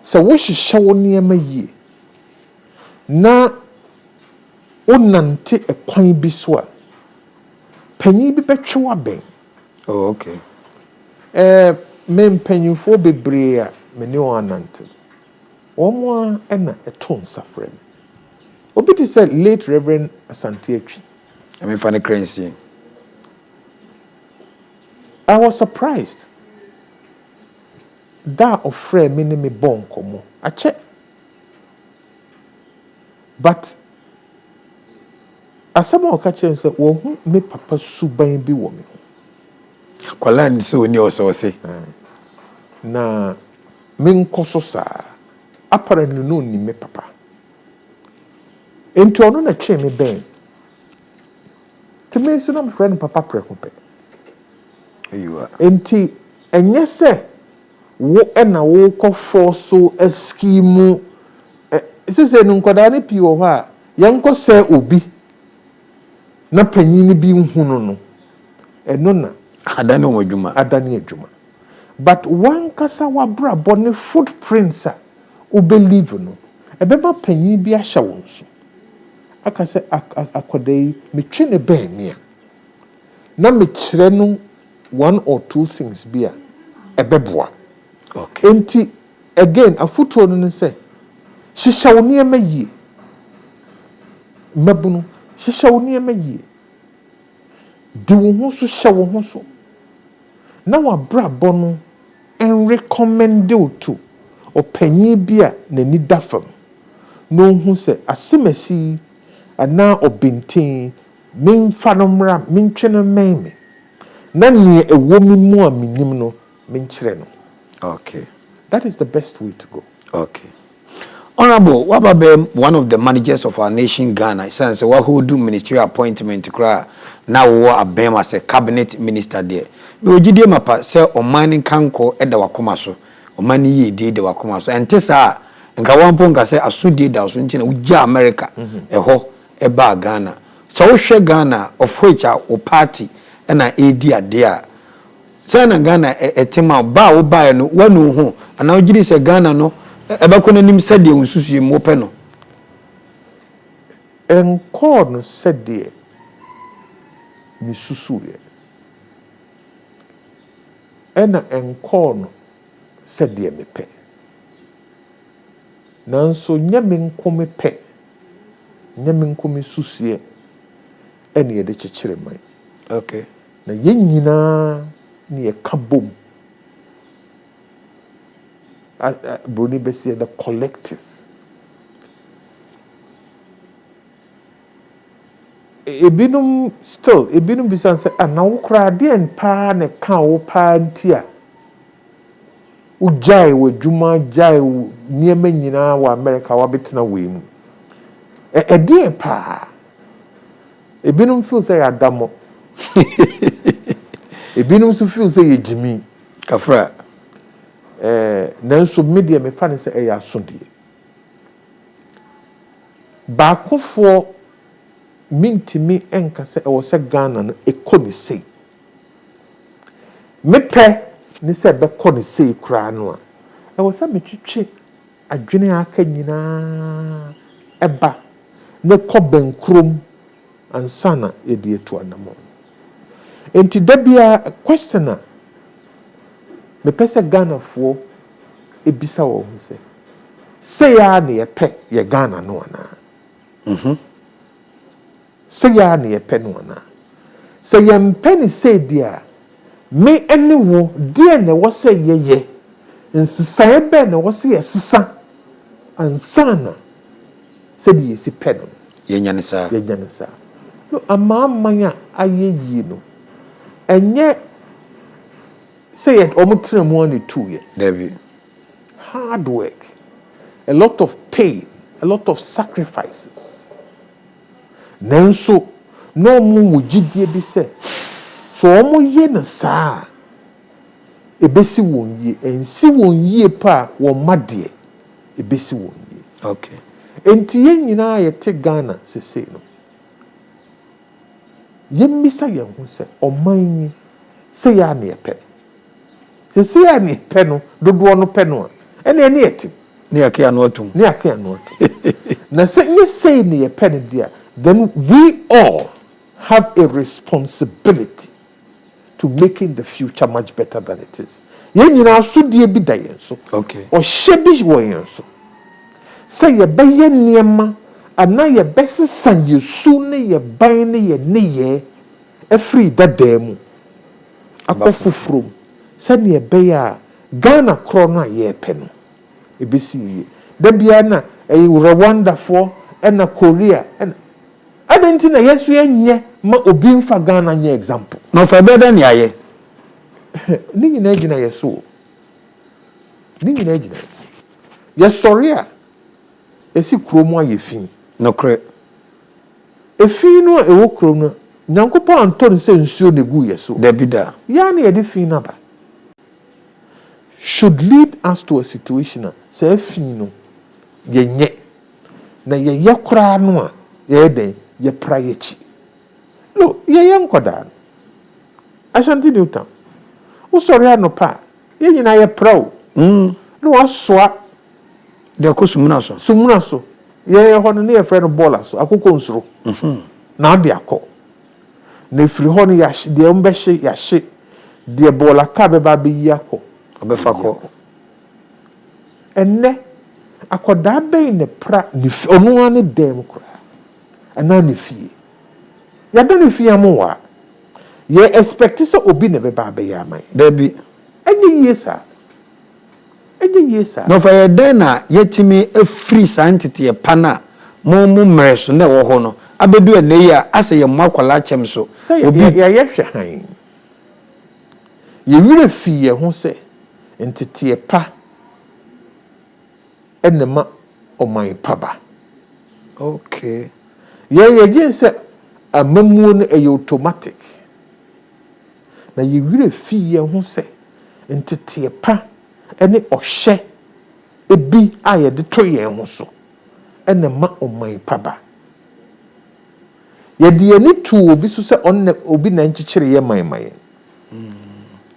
se wo hihye wo niema yie na onante ekwan bi so a panyin bi betwe aben oh okay men panyinfo bebre a meni o anante omo a na eton safrem obi ti say late Reverend Asante Atwi I mean funny currency I was surprised that of friend me me bon komo ache but asama okache say wo hu me papa suban bi wo me kwala ni so ni osose na min koso sa apparently no ni me papa enti ono na twe me ben to me so na friend papa prekope you are enti enye se wo na wo ko forso scheme sese no nkoda ne pi wo ha yenko se obi na panyini bi nhunu no eno na adane odwuma but one kasa wa bra bone footprints a o believe no ebeba panyin bi ahya won so aka se akodai metwe ne ben ne na mekire no one or two things bi a ebeboa okay enti again afuto no ne se hihya wo niema yie mabunu hihya wo niema yie di wo ho so hya wo ho so na wa bra bono en recommend you to opanyin bi a nani dafam no hu se asemasi ana obintin memfa no mra mentwe no meme na ne ewo mi mu a minim no menkyere no okay that is the best way to go okay Honorable, what about one of the managers of our nation, Ghana? Since who do ministerial appointment, now we are being as a cabinet minister there. We will give mapa say o mining kanko eda wakomaso, o mani ye de wakomaso. And tesa, nka wamponga say asudi da osunchina uja America, eho eba Ghana. So we Ghana of which o party ena edi there. Say na Ghana etima ba o ba no wanu ho. And now jiri say Ghana no. Ebeko nanim said de unsusu ye mo pe no. Encore no said de mi susu ye. Ena encore no said de me pe. Nanso nyame nkome pe. Nyame nkome susu ye. Ene ye de kyekere man. Okay. Na ye nyina ne ye kabom. Bruni Bessie, the collective. Ebinum still, ebinum bisan say, na wokra de enpa ne ka wo pa ntia. Ujai we juma jai niema nyina wa America wa betina we mu. De pa. Ebinum feel say adamo. Ebinum so feel say ejimi. Kafra. Nanso media me fa ne say eya asodie. Baakofo mintimi enka se e wo se Ghana no ekoni sei. Mepe ni se be koni sei kura no a. E wo se metwetwe adwene aka nyina eba ne kobenkrom ansana edi etu anamo. Enti dabia question a me pese Ghana fo ebisa wo ho se ya na ye pe ye Ghana no ana se ya na ye pe no ana se ye mpe ni se dia me ene wo dia na wo se ye nsisa ebe na wo se ye sisa ansana se di si pe no Ye nyanisa no amamanya ayeyi no enye say it omutre mu ani two ye David. hard work, a lot of pain, a lot of sacrifices. Nanso no mu wujidie bi se so omo ye na saa ebesi won ye ensi won ye pa won made ebesi won ye. Okay. Enti ye nyina ye te Ghana sese no ye mmisa ye ho se oman se ya na ye pe sese ya na ye pe no dodo no pe no ene ne etim Ni ake anu atum. ne ake anu atum na se nye say ne ye pe ne dia then we all have a responsibility to making the future much better than it is. Ye nyina so die bi da yen so. Okay. O hye bi wo yen so. Say ye be ye niema ana ye besisan ye su ne ye ban ne ye ne ye afri dadam akofufrom se ne ye be ya Ghana kro no ye pe no ebesi ye da bia na Rwanda fo na Korea and adenti na yesu enye ma obi mfa Ghana nye example No fa beda ni aye. ni nyina gina yeso ni nyina gina yesori a esi kromo aye fin No kre. Efi no ewo krom no nyankopɔ anto ne se nsuo ne gu yeso Debida. ya na ye de fin na ba should lead us to a situation say fin no ye nye na ye kra no a ye den ye pra ye chi no ye nkoda Ashanti Newton usori anopa ye nyina ye pra o no asoa De ko sumuna so ye ho no ye friend baller so akoko nsuro na de akọ na firi ho no ya hye de mbe hye ya hye de baller ka be ba be yi akọ obefa ko. enne akoda be ne pra ni onu ane dem kra ana ne fie ya da ne fie amwa ye expect so obi ne be ba be ya man Debi. enye yesa No fa ye den na yetimi afri santete ye pana mo mreso na wo ho no abedu ene ya ase ye mwakwala chem so say obi ya hwe han ye wire fie ho se entete pa enema oman paba. Okay. Ye gin se amamuo no e automatic na ye wire fie ho se entete pa ene ohye ebi aye de to ye ho so enema oman paba. Ye de ani tu obi so se onne obi na nchichire ye man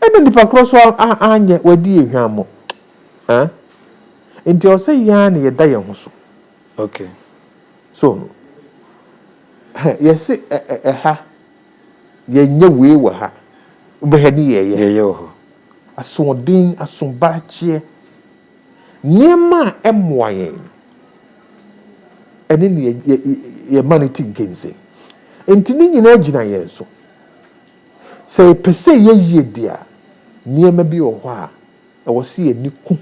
ene nipa cross anye wadi ehwamo nti o say ya na ye da ye ho so okay so yes ha ye nye we wa ha ubehani ye ho asodin asombache niema emwaye ene ne ye maniti ngense enti ni nyina gina ye so say pese ye yie dia niema bi o ho a e wo se ye ni ku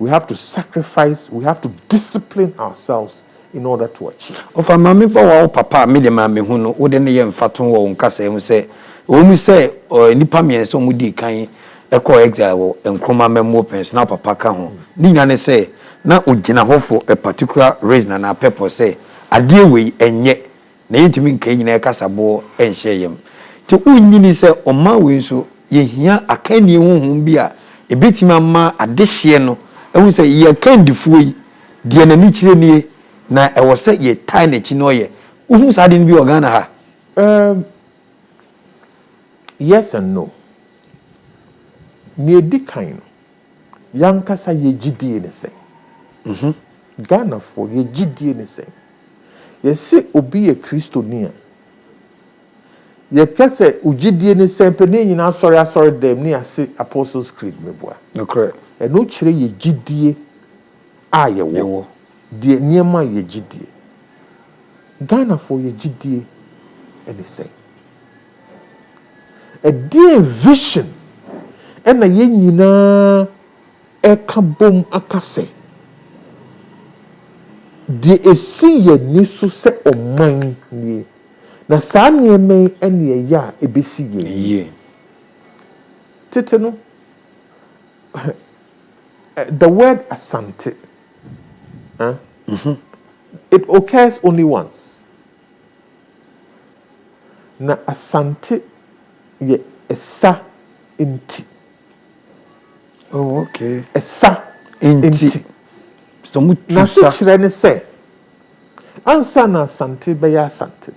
we have to sacrifice, we have to discipline ourselves in order to achieve. Of a mammy for our papa, me mammy who wouldn't even fathom or uncassa and say, when we say, or nipa me and some would be kind, a co exile and coma memo pens now papa can. Nina say, now would Jina hope for a particular reason and our pepper say, a dear way and yet, the intimate cane in a casabo and share him. To win say, on my way so, ye hear a candy won't be a bit mamma a this year no. I will say, ye can't defy the enemy na I was say ye tiny chinoye. Who's I didn't be organa? Yes and no. Near Dikine, Yankasa ye GD in the same. Ghana for ye GD in the same. Ye say, Obi a Christo near. Ye can say, Ujidi in the same penny in our sorry, them near say Apostles' Creed, me boy. No correct. And no chile ye GD ye wo. Dear near my ye GD. Ghana for ye GD and the same. A dear vision and a yenina a kabom akase. De e si ye nisu se o man ye. Na sa nye me ene ya e be si ye. Tete no. The word asante. It occurs only once. Na asante ye esa inti. Oh, okay. Esa inti. So much na so chire say ansa na asante be ya asante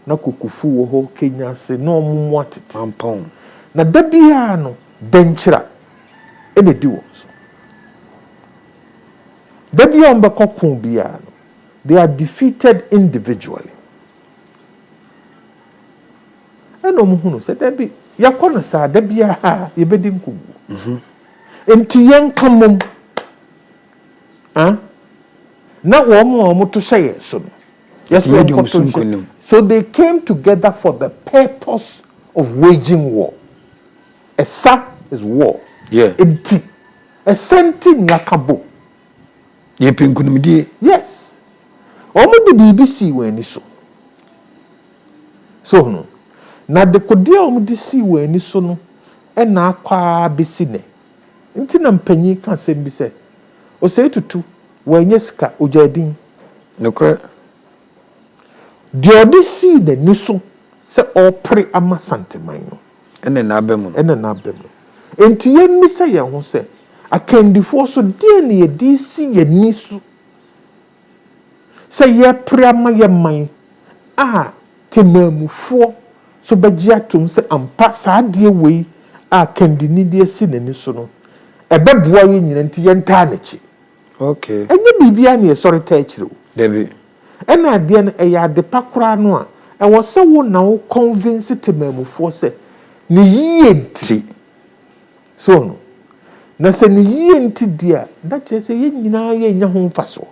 na kokufu wo ho Kenya se na omumu atete ampon na da bia no denchira ene di wo so da bia on be kokun bia no they are defeated individually eno mu hunu se da bi yakọ na sa da bia ha ye bedi nkugu enti yen kamom na womo to say so yes so they came together for the purpose of waging war. Esa is war. Yeah. Enti esenti nyakabo. Ye pinkunumdie. Yes. Omo de BBC we ni so. So no. Na de kodia omo de si we ni so no e na akwa besi ne. Nti na mpanyi kan sem bi se. O sei tutu wenye sika ojadin no correct the odisi de niso se opre ama santeman no ene na abemu enti ye misa ye ho se akandifo so de ne ye disi ye niso se ye pre ama ye man temamufo so bagya tum se ampa saade wei kandini de si ne niso no ebeboa ye nyina nti ye nta na chi. Okay. Enye bibia na ye sori ta akire o. David. Ena ade na e ya de pakura no a e wo se wo na wo convince temamufo se ne yie nti. So no. Na se ne yie nti dia, da che se ye nyina ye nya ho mfaso.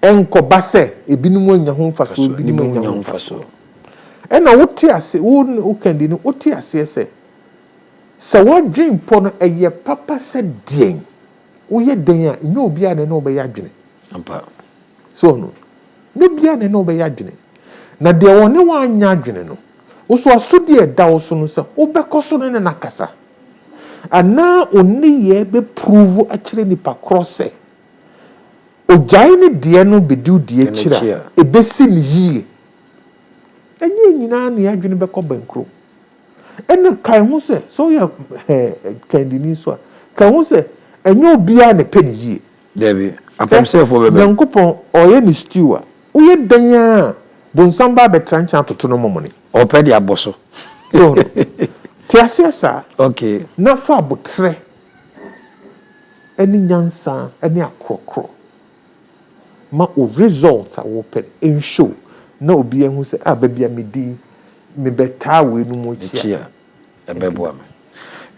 Enko ba se ebinum anya ho mfaso, ebinum anya ho mfaso. Ena wo ti ase wo kandi no wo ti ase se wo dream po no eye papa se dien. Uye denya nyo bia ne no be yadwene ampa so no ne bia ne no be yadwene na de woni wa anya adwene no wo so asodi e da wo so no se wo be koso no ne nakasa ana oni ye be prove akire nipa cross ojai ne de no be du de akira e be si ni yie enye nyina ne yadwene be ko bankro ene kai hu se so ya kandini so kai hu se enyo bia ne peni yie David apem se fo bebe yankopon oye ni stew a uye danya bonsamba be trancha toto no momoni opedi aboso so ti asiasa okay na fa botre any nyansa any akrokro ma o results a wo pɛ in show na obi ehu sɛ baby amedi me beta we no mo chia ebeboa me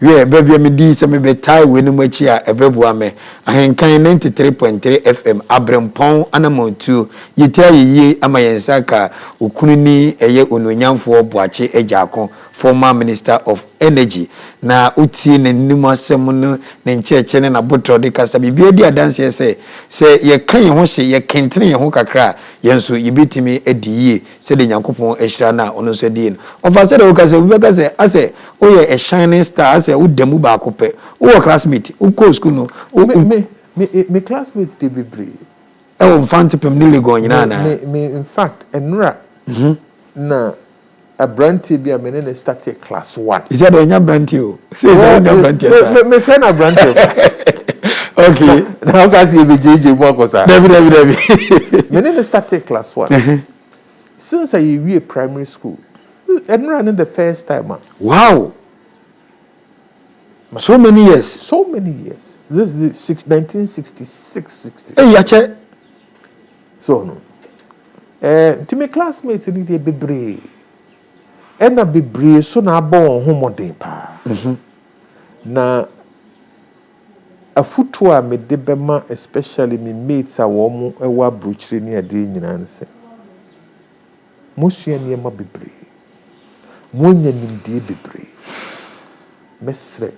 we baby amedi se me beta we no mo chia ebeboa me Ahenkan 93.3 FM abrempon anamontu yitia yiye ama yensaka okununi eye ononyamfo Boakye Agyarko former minister of energy na uti ne nimu asem no ne ncheche ne na botro de kasa bibia di adanse se ye kan ye ho hye ye kentene ye ho kakra ye nso yibitimi ediye se de Nyankopon ehira na ono so die no ofa se de wo kasa wo kasa ase o ye a shining star ase wo demu ba akopɛ wo classmate wo go school no me classmates dey be brave e wo mfante pem ni legon nyina na me in fact enura na a brandy be a menene started class 1. Is that a brandy? Say me friend a brandy. Okay. Now can see be JJ more kosa. Debi. Menene started class 1. Since I we primary school. And running the first time. Wow. So many years. So many years. This is 1966, 66. Hey, yache. So no. To my classmates in the be ena bebree so na aba ho modern pa na afutu a me de bema especially me mates a wo mo ewa brochire ni ade nyina nse mo hia ne ma bebree mo nya nimdie bebree mesre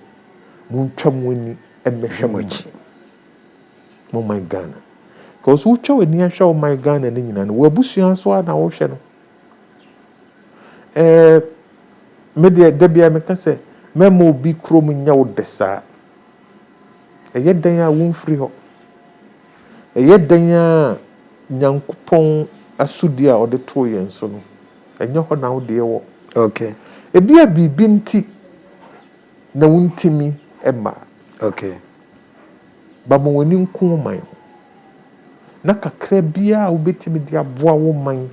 mo ntwa mo ni emehwe mo chi mo my Ghana cause wo twa wani ahwa my Ghana ni nyina no wo abusua so na wo hwe no media debia me kase memo bi krom nya wo desa dan a wonfri ho dan a Nyankopon asudi a ode to yen so no enye ho na wo de wo okay ebia bibi nti na wontimi ema okay ba mo woni nko man na kakra bia wo betimi de aboa wo man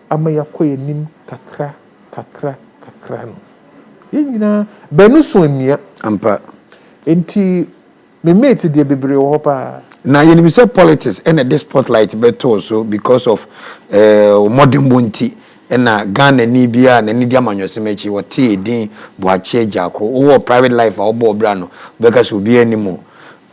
ama yakoye nim kakra no yina benu so amia ampa enti me mate de bebre wo pa na you say politics and the spotlight beto so because of modern bonti na Ghana ni bia na ni dia manyosemechi wote edin Boakye Agyarko wo private life a wo bra no because obi animu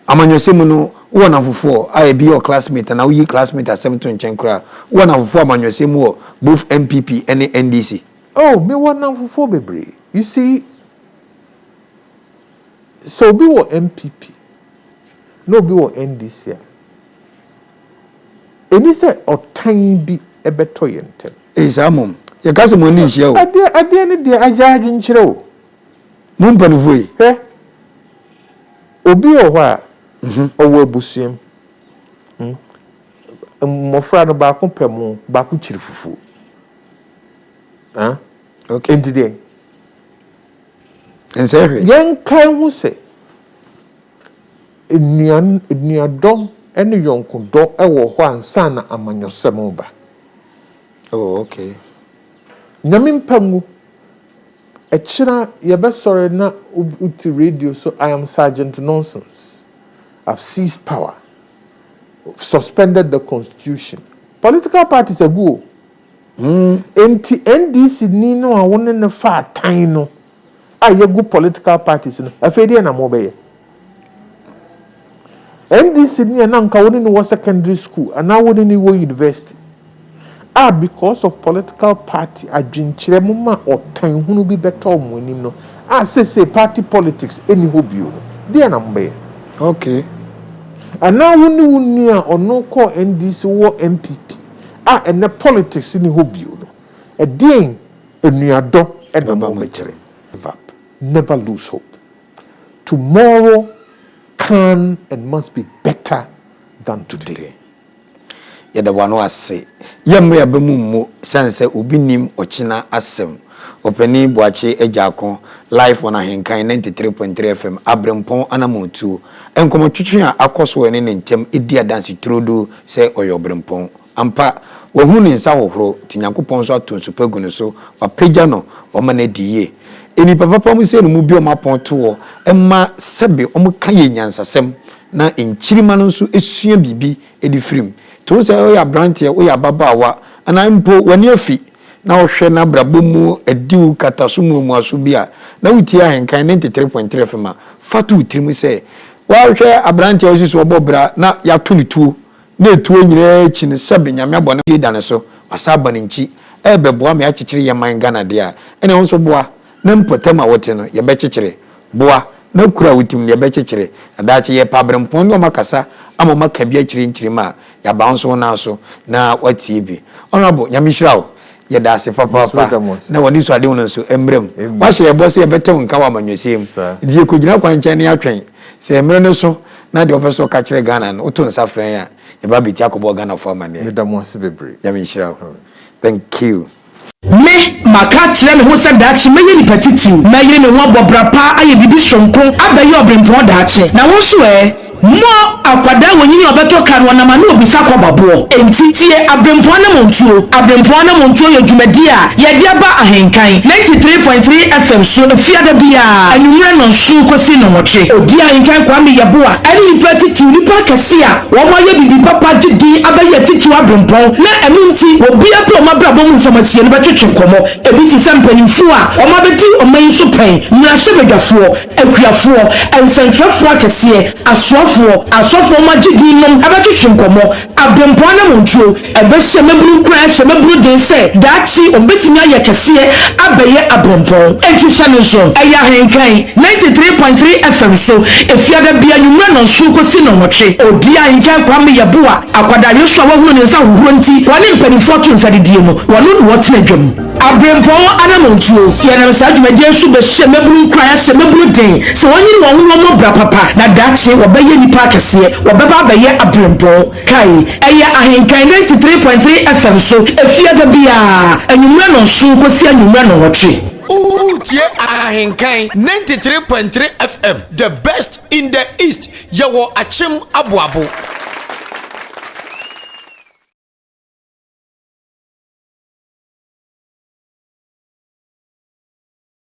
amanyosemu no wo na fofo a be your classmate na wo classmate asem to nchenkura wo na fofo amanyosemu wo both NPP and NDC. Oh, me one na fofo bebre. You see, so be wo NPP. No be wo NDC. Eni se otan bi ebeto yentem. Samom. Ye kase mo ni hia o. Ade ne de ajaaju nkyere o. Mo mpanufo yi. Obi o ho a owo abusuam. Mofra no ba ko pemu, ba ko kyiri fufu. Okay. Entide. Ensehwe. Yen kan hu se eniadom ene yonkodo ewo ho ansa na amanyosem ba. Oh, okay. Nyame mpamu echira yebesore na uti radio so I am Sergeant Nonsense. I've seized power. Suspended the constitution. Political parties are good. Enti NDC ni no a won ne fa tan no a ye good political parties no afedi na mo be NDC ni na nka won ni wo secondary school and now won ni wo university because of political party adwinkyere mo ma otan hunu bi beto mo anim no say party politics any hobio dey na mo be okay and now woni a ono call NDC wo NPP and the politics in the hobio no a ding enuado and never lose hope. Tomorrow can and must be better than today. Yada wano ase yemre abemummu sense obi nim ochina asem openi Boakye Agyarko live on Ahenkan 93.3 FM abrempon anamotu enkomotwetwe a akoso ene ne ntem edi adanse trodo se oyo brempon ampa wahunu nsa hohoro ti Nyankopon so atonso pagunu so wapagya no o ma na diye eni papa mu se no mu bi o ma ponto emma sebe o mu kan ye nyansasem na enchirima no nso esua bibi edi firim to se o ya brantie o ya babawa ana mpo wani afi na ohwe na brabo mu adiu kataso mu aso bi a na wuti Ahenkan 93.3 FM fatu tirim se wa hwe abrantie o siso obobra na ya to ne tuo na etuo nyina echi ne sebe nyame abone yedane so asaba ne nchi ebeboa me akikire ye man Ghana de a ene ho so boa na mpotama wote no ye bekikire boa na kura wutim ye bekikire adache ye pabrempon no makasa ama maka bia kire nkirima ya baunso na so na watie bi honorable nyamishirawo ye dase papa na woni so ade wono so emrem wa hye ye bo se ye betew nka wa manwesem die ko gina kwa nkyɛn ne atwen se emre no so na de opeso ka kire Ghana no oto nsa fran ya ye ba beti akobo Ghana for man ne medamo se bebre nyamishirawo thank you. Me maka kyerɛ me ho sɛ daakye mɛyɛ nipa titiw mɛyɛ me ho abɔbra pa ayɛ bibi sonko abɛyɛ ɔbrempɔn daakye na wo nso mo akwada wonyini obeto kan wonama na obisa kwababo enti tie abrempɔn na montuo yɛ dwumadi a yɛde aba Ahenkan 93.3 FM so fiada bia anwumre no nso kosi no wɔtwe odi Ahenkan kwa me yɛboa ɛne nipa titiw nipa kɛse a wɔn ayɛ bibi papa gidi abɛyɛ titiw abrempɔn na ɛno nti obi apro mabrabo mu nsamatie no bɛtwetwe nkɔmɔ ebi ti sɛ mpanimfo a wɔn abɛdi ɔman so pɛn mmarahyɛbadwafoɔ akuafoɔ ɛnsɛntwerɛfoɔ akɛseɛ asɔfoɔ magidi nom abɛtwetwe nkɔmɔ abrempɔn na montuo ɛbɛhyɛ mɛburu kura hyɛ mɛburu den sɛ daakye ɔmbɛtumi ayɛ kɛseɛ abɛyɛ abrempɔn enti hyɛ no so ɛyɛ Ahenkan 93.3 FM so efiada bia nwumre no nso kosi no wɔtwe odi Ahenkan kwa me yɛboa akwada yɛso a wɔhunu ne nsa hohoro nti wɔne mpanimfoɔ to nsa didie no wɔno ne wɔtena dwam abrempɔn ana montuo yɛnam saa dwumadie nso bɛhyɛ mɛburu kura hyɛ mɛburu den sɛ wɔnyine wɔn ho wɔn bra papa na daakye wɔbɛyɛ nipa kɛseɛ wɔbɛba bɛyɛ abrempɔn kai ɛyɛ Ahenkan 93.3 FM so efiada bia anwumre no nso kosi anwumre no wɔtwe Utie Ahenkan 93.3 FM, the best in the East. Yawo Achim Abuabu.